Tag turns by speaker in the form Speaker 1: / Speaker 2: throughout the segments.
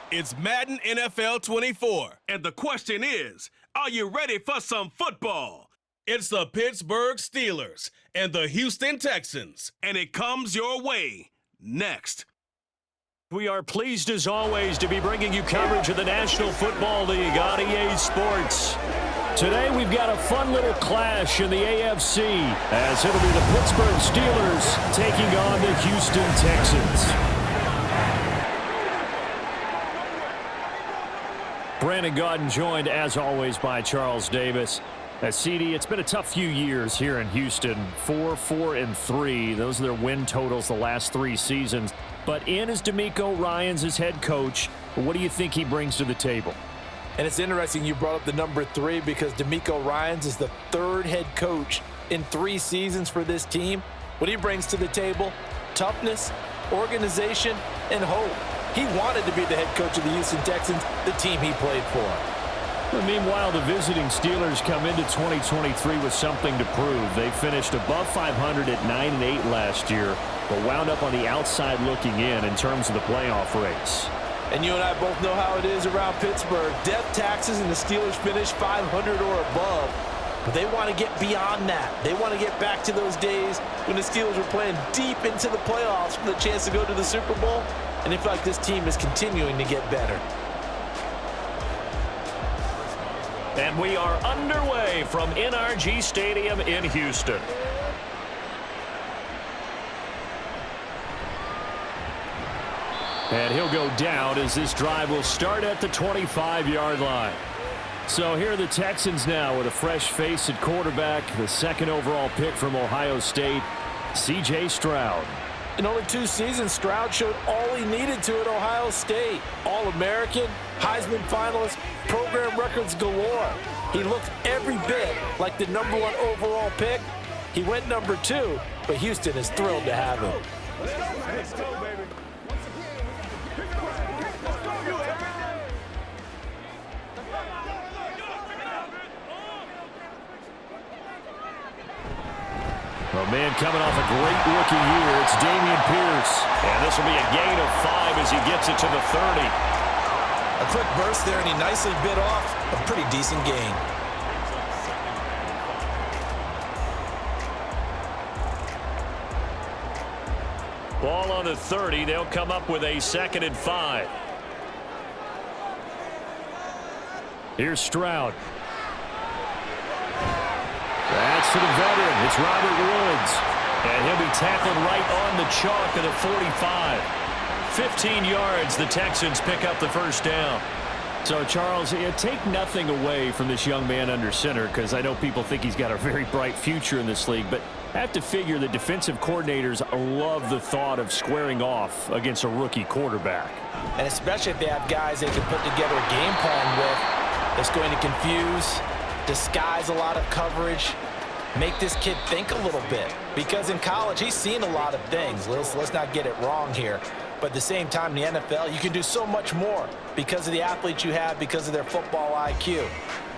Speaker 1: It's Madden NFL 24.
Speaker 2: And the question is, are you ready for some football?
Speaker 1: It's the Pittsburgh Steelers and the Houston Texans.
Speaker 2: And it comes your way next.
Speaker 3: We are pleased as always to be bringing you coverage of the National Football League on EA Sports. Today we've got a fun little clash in the AFC as it'll be the Pittsburgh Steelers taking on the Houston Texans. Brandon Gaudin joined as always by Charles Davis. CD, it's been a tough few years here in Houston. 4-4-3. Those are their win totals the last 3 seasons. But in is D'Amico Ryans as head coach. What do you think he brings to the table?
Speaker 4: And it's interesting you brought up the number 3 because D'Amico Ryans is the 3rd head coach in 3 seasons for this team. What he brings to the table, toughness, organization, and hope. He wanted to be the head coach of the Houston Texans, the team he played for.
Speaker 3: Well, meanwhile, the visiting Steelers come into 2023 with something to prove. They finished above 500 at 9-8 last year, but wound up on the outside looking in terms of the playoff race.
Speaker 4: And you and I both know how it is around Pittsburgh. Death taxes and the Steelers finish 500 or above. But they want to get beyond that. They want to get back to those days when the Steelers were playing deep into the playoffs for the chance to go to the Super Bowl. And they feel like this team is continuing to get better.
Speaker 3: And we are underway from NRG Stadium in Houston. And he'll go down as this drive will start at the 25-yard line. So here are the Texans now with a fresh face at quarterback, the 2nd overall pick from Ohio State, C.J. Stroud.
Speaker 4: In only 2 seasons, Stroud showed all he needed to at Ohio State. All-American, Heisman finalist, program records galore. He looked every bit like the number 1 overall pick. He went number 2, but Houston is thrilled to have him.
Speaker 5: Let's go, baby.
Speaker 3: A man coming off a great rookie year. It's Dameon Pierce. And this will be a gain of 5 as he gets it to the 30.
Speaker 4: A quick burst there, and he nicely bit off a pretty decent gain.
Speaker 3: Ball on the 30. They'll come up with a 2nd and 5. Here's Stroud. That's to the veteran. It's Robert Woods. And he'll be tackled right on the chalk of the 45. 15 yards, the Texans pick up the first down. So, Charles, take nothing away from this young man under center, because I know people think he's got a very bright future in this league, but I have to figure the defensive coordinators love the thought of squaring off against a rookie quarterback.
Speaker 4: And especially if they have guys they can put together a game plan with that's going to confuse, disguise a lot of coverage, make this kid think a little bit. Because in college, he's seen a lot of things. Let's not get it wrong here. But at the same time, in the NFL, you can do so much more because of the athletes you have, because of their football IQ.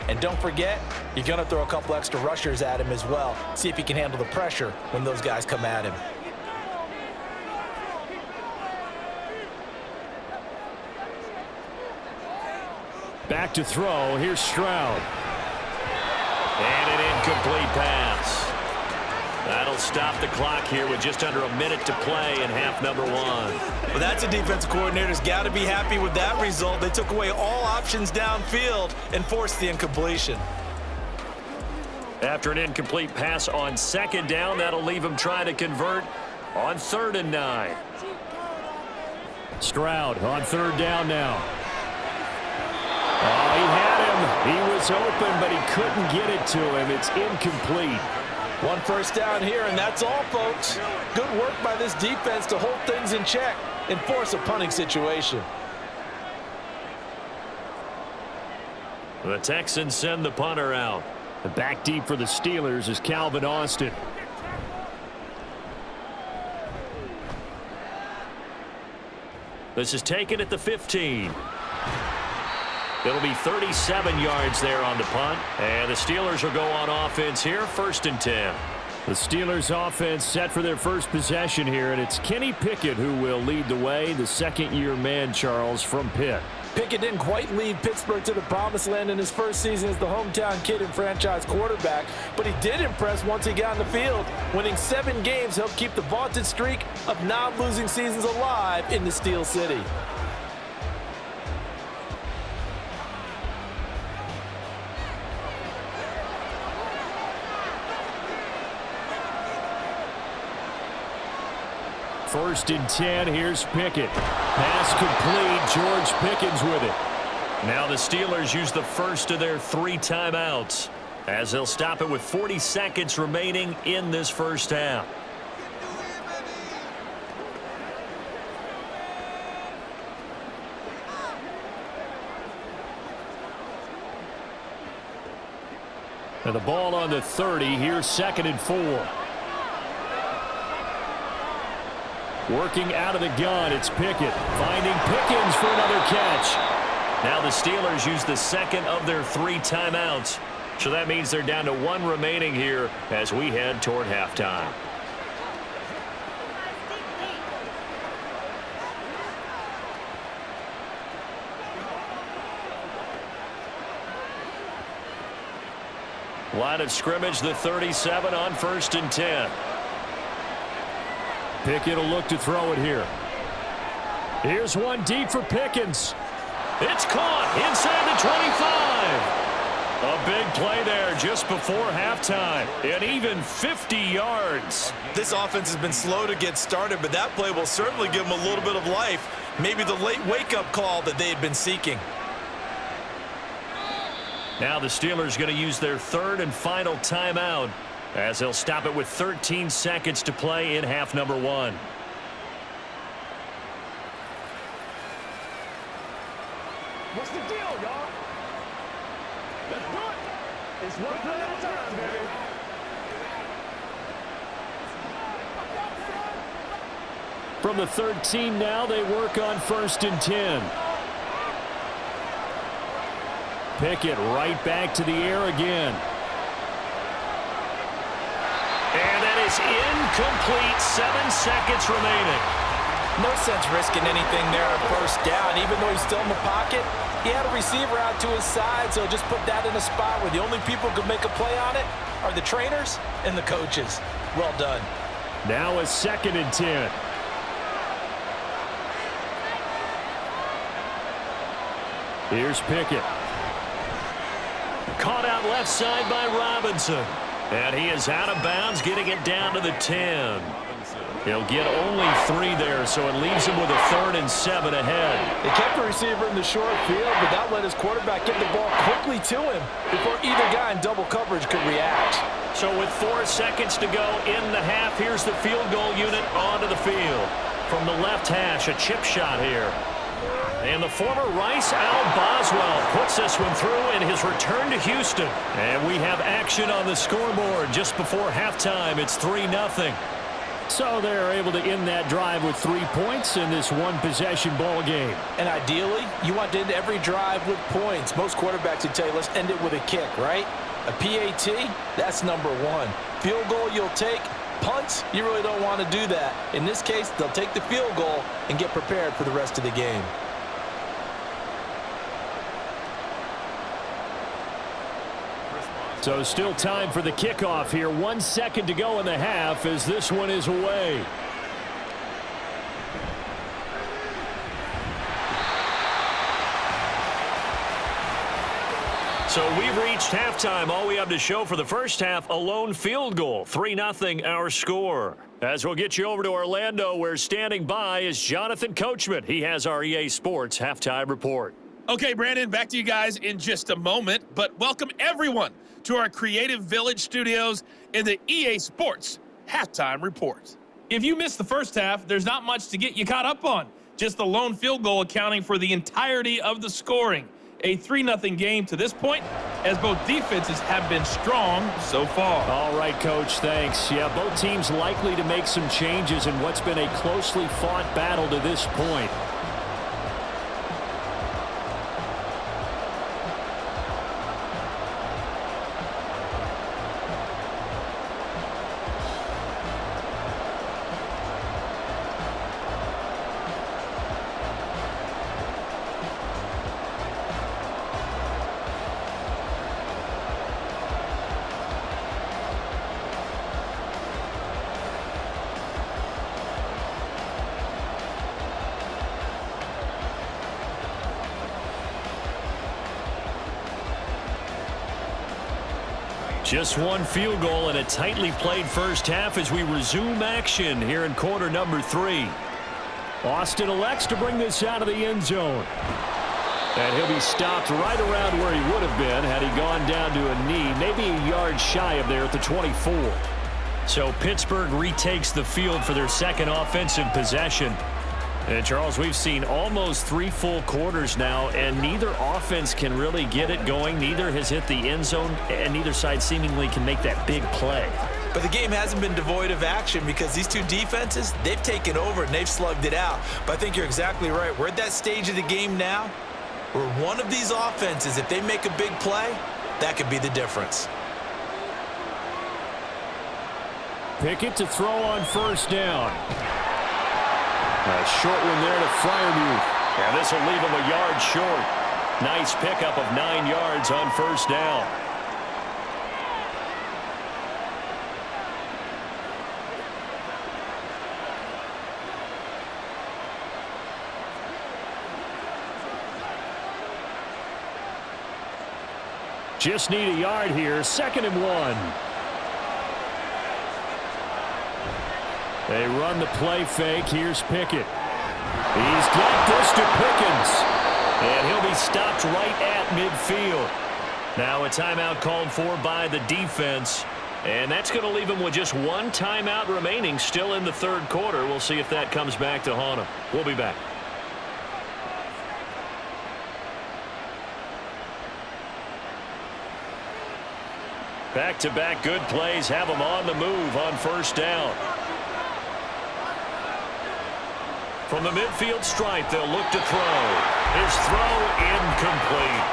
Speaker 4: And don't forget, you're going to throw a couple extra rushers at him as well. See if he can handle the pressure when those guys come at him.
Speaker 3: Back to throw. Here's Stroud. And an incomplete pass. That'll stop the clock here with just under a minute to play in half number 1.
Speaker 4: Well, that's a defensive coordinator's got to be happy with that result. They took away all options downfield and forced the incompletion.
Speaker 3: After an incomplete pass on 2nd down, that'll leave him trying to convert on 3rd and 9. Stroud on 3rd down now. Oh, he had him. He was open, but he couldn't get it to him. It's incomplete.
Speaker 4: 1 first down here, and that's all, folks. Good work by this defense to hold things in check and force a punting situation.
Speaker 3: The Texans send the punter out. The back deep for the Steelers is Calvin Austin. This is taken at the 15. It'll be 37 yards there on the punt. And the Steelers will go on offense here, 1st and 10. The Steelers offense set for their first possession here, and it's Kenny Pickett who will lead the way, the second-year man, Charles, from Pitt.
Speaker 4: Pickett didn't quite lead Pittsburgh to the promised land in his first season as the hometown kid and franchise quarterback, but he did impress once he got on the field. Winning 7 games helped keep the vaunted streak of non-losing seasons alive in the Steel City.
Speaker 3: First and 10, here's Pickett. Pass complete, George Pickens with it. Now the Steelers use the first of their 3 timeouts as they'll stop it with 40 seconds remaining in this first half. And the ball on the 30, here's 2nd and 4. Working out of the gun, it's Pickett. Finding Pickens for another catch. Now the Steelers use the second of their 3 timeouts. So that means they're down to 1 remaining here as we head toward halftime. Line of scrimmage, the 37 on 1st and 10. Pickett will look to throw it here. Here's one deep for Pickens. It's caught inside the 25. A big play there just before halftime. And even 50 yards.
Speaker 4: This offense has been slow to get started, but that play will certainly give them a little bit of life. Maybe the late wake-up call that they had been seeking.
Speaker 3: Now the Steelers going to use their 3rd and final timeout as they'll stop it with 13 seconds to play in half number 1.
Speaker 5: What's the deal, y'all? Let's do it. It's one play at a time, baby.
Speaker 3: From the 13 now, they work on 1st and 10. Pickett right back to the air again. And that is incomplete. 7 seconds remaining.
Speaker 4: No sense risking anything there on 1st down. Even though he's still in the pocket, he had a receiver out to his side, so just put that in a spot where the only people who could make a play on it are the trainers and the coaches. Well done.
Speaker 3: Now a 2nd and 10. Here's Pickett. Caught out left side by Robinson. And he is out of bounds, getting it down to the 10. He'll get only 3 there, so it leaves him with a 3rd and 7 ahead.
Speaker 4: They kept the receiver in the short field, but that let his quarterback get the ball quickly to him before either guy in double coverage could react.
Speaker 3: So with 4 seconds to go in the half, here's the field goal unit onto the field. From the left hash, a chip shot here. And the former Rice Al Boswell puts this one through in his return to Houston. And we have action on the scoreboard just before halftime. It's 3-0. So they're able to end that drive with 3 points in this one-possession ball game.
Speaker 4: And ideally, you want to end every drive with points. Most quarterbacks would tell you, let's end it with a kick, right? A PAT, that's number 1. Field goal you'll take. Punts, you really don't want to do that. In this case, they'll take the field goal and get prepared for the rest of the game.
Speaker 3: So still time for the kickoff here. 1 second to go in the half as this one is away. So we've reached halftime. All we have to show for the first half, a lone field goal. 3-0 our score. As we'll get you over to Orlando, where standing by is Jonathan Coachman. He has our EA Sports halftime report.
Speaker 6: Okay, Brandon, back to you guys in just a moment, but welcome everyone to our Creative Village studios in the EA Sports halftime report. If you missed the first half, there's not much to get you caught up on. Just the lone field goal accounting for the entirety of the scoring. A 3-0 game to this point, as both defenses have been strong so far.
Speaker 3: All right, Coach, thanks. Yeah, both teams likely to make some changes in what's been a closely fought battle to this point. Just one field goal and a tightly played first half as we resume action here in quarter number 3. Austin elects to bring this out of the end zone. And he'll be stopped right around where he would have been had he gone down to a knee, maybe a yard shy of there at the 24. So Pittsburgh retakes the field for their second offensive possession. And Charles, we've seen almost 3 full quarters now, and neither offense can really get it going. Neither has hit the end zone, and neither side seemingly can make that big play.
Speaker 4: But the game hasn't been devoid of action because these two defenses, they've taken over and they've slugged it out. But I think you're exactly right. We're at that stage of the game now where one of these offenses, if they make a big play, that could be the difference.
Speaker 3: Pickett to throw on first down. A short one there to Freiermuth. And this will leave him a yard short. Nice pickup of 9 yards on first down. Just need a yard here. 2nd and 1. They run the play fake. Here's Pickett. He's got this to Pickens. And he'll be stopped right at midfield. Now a timeout called for by the defense. And that's going to leave him with just one timeout remaining still in the third quarter. We'll see if that comes back to haunt him. We'll be back. Back-to-back good plays have him on the move on first down. From the midfield stripe, they'll look to throw. His throw incomplete.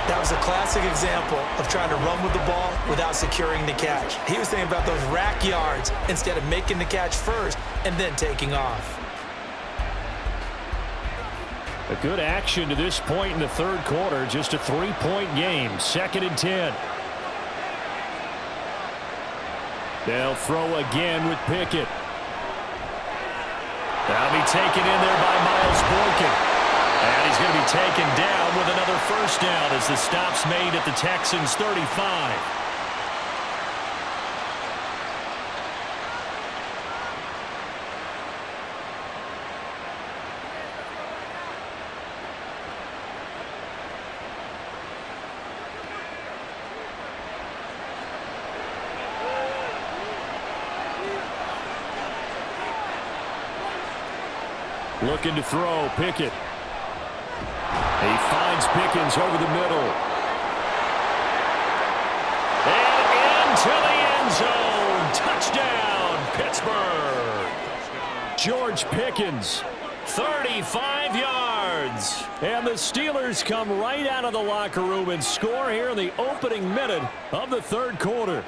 Speaker 4: That was a classic example of trying to run with the ball without securing the catch. He was thinking about those rack yards instead of making the catch first and then taking off.
Speaker 3: A good action to this point in the third quarter. Just a 3-point game. 2nd and 10. They'll throw again with Pickett. That'll be taken in there by Miles Boykin. And he's going to be taken down with another first down as the stop's made at the Texans' 35. Looking to throw, Pickett. He finds Pickens over the middle. And into the end zone. Touchdown, Pittsburgh. George Pickens, 35 yards. And the Steelers come right out of the locker room and score here in the opening minute of the third quarter.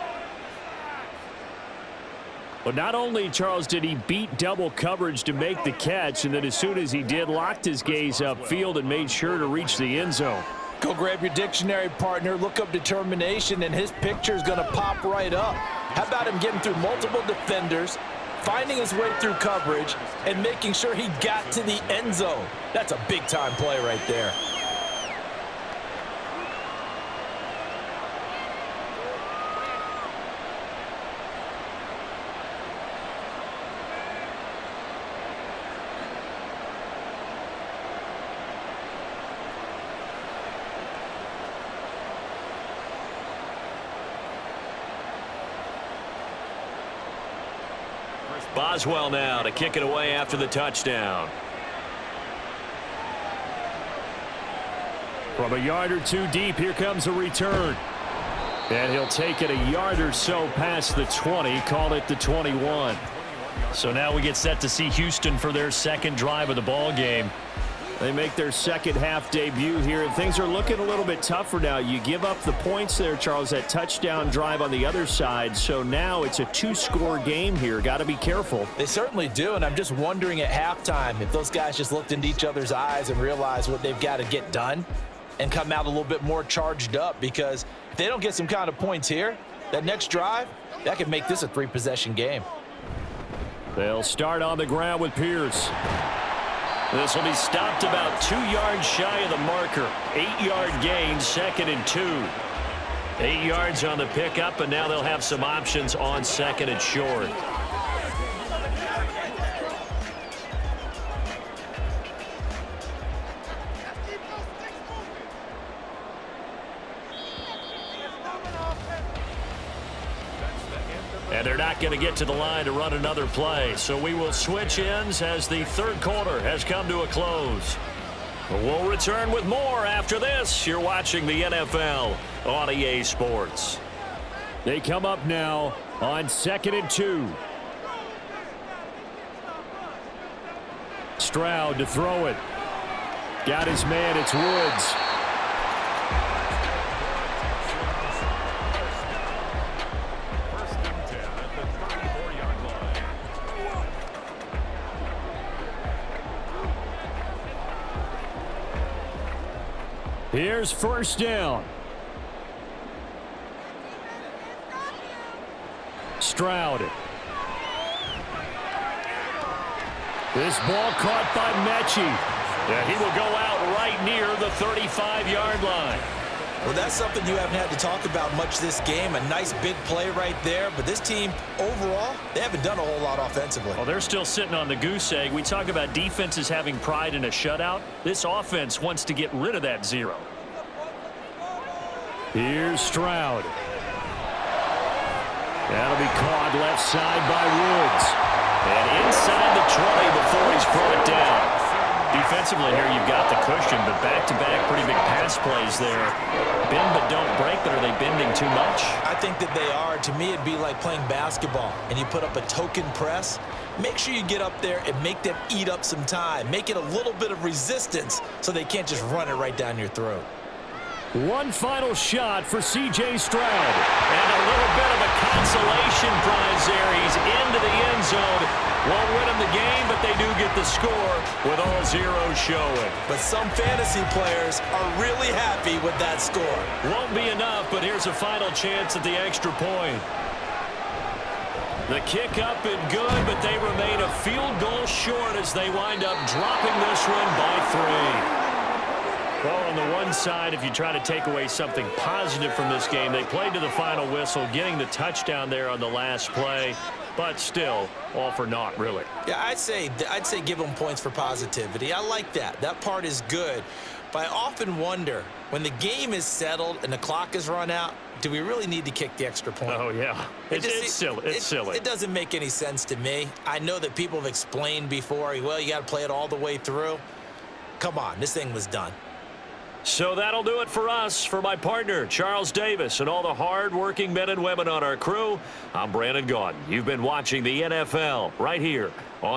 Speaker 3: But not only, Charles, did he beat double coverage to make the catch, and then as soon as he did, locked his gaze upfield and made sure to reach the end zone.
Speaker 4: Go grab your dictionary, partner, look up determination, and his picture is going to pop right up. How about him getting through multiple defenders, finding his way through coverage, and making sure he got to the end zone? That's a big-time play right there.
Speaker 3: Boswell now to kick it away after the touchdown. From a yard or two deep, here comes a return. And he'll take it a yard or so past the 20, call it the 21. So now we get set to see Houston for their second drive of the ball game. They make their second half debut here, and things are looking a little bit tougher now. You give up the points there, Charles, that touchdown drive on the other side. So now it's a 2-score game here. Got to be careful.
Speaker 4: They certainly do, and I'm just wondering at halftime if those guys just looked into each other's eyes and realized what they've got to get done and come out a little bit more charged up, because if they don't get some kind of points here, that next drive, that could make this a 3-possession game.
Speaker 3: They'll start on the ground with Pierce. This will be stopped about 2 yards shy of the marker. 8-yard gain, 2nd and 2. 8 yards on the pickup, and now they'll have some options on 2nd and short. And they're not going to get to the line to run another play. So we will switch ends as the third quarter has come to a close. We'll return with more after this. You're watching the NFL on EA Sports.
Speaker 7: They come up now on 2nd and 2. Stroud to throw it. Got his man. It's Woods. Here's first down. Stroud. This ball caught by Mechie.
Speaker 3: Yeah, he will go out right near the 35-yard line.
Speaker 4: Well, that's something you haven't had to talk about much this game. A nice big play right there. But this team, overall, they haven't done a whole lot offensively.
Speaker 3: Well, they're still sitting on the goose egg. We talk about defenses having pride in a shutout. This offense wants to get rid of that 0.
Speaker 7: Here's Stroud. That'll be caught left side by Woods.
Speaker 3: And inside the 20 before he's brought down. Defensively here, you've got the cushion, but back-to-back pretty big pass plays there. Bend but don't break, but are they bending too much?
Speaker 4: I think that they are. To me, it'd be like playing basketball, and you put up a token press. Make sure you get up there and make them eat up some time. Make it a little bit of resistance so they can't just run it right down your throat.
Speaker 7: One final shot for C.J. Stroud.
Speaker 3: And a little bit of a consolation prize there. He's into the end zone. Won't win him the game, but they do get the score with all zeros showing.
Speaker 4: But some fantasy players are really happy with that score.
Speaker 3: Won't be enough, but here's a final chance at the extra point. The kick up and good, but they remain a field goal short as they wind up dropping this one by 3. Well, on the one side, if you try to take away something positive from this game, they played to the final whistle, getting the touchdown there on the last play, but still, all for naught, really.
Speaker 4: Yeah, I'd say give them points for positivity. I like that. That part is good. But I often wonder, when the game is settled and the clock is run out, do we really need to kick the extra point?
Speaker 3: Oh, yeah. It's silly. It's silly.
Speaker 4: It doesn't make any sense to me. I know that people have explained before, well, you got to play it all the way through. Come on, this thing was done.
Speaker 3: So that'll do it for us. For my partner, Charles Davis, and all the hard-working men and women on our crew, I'm Brandon Gaudin. You've been watching the NFL right here on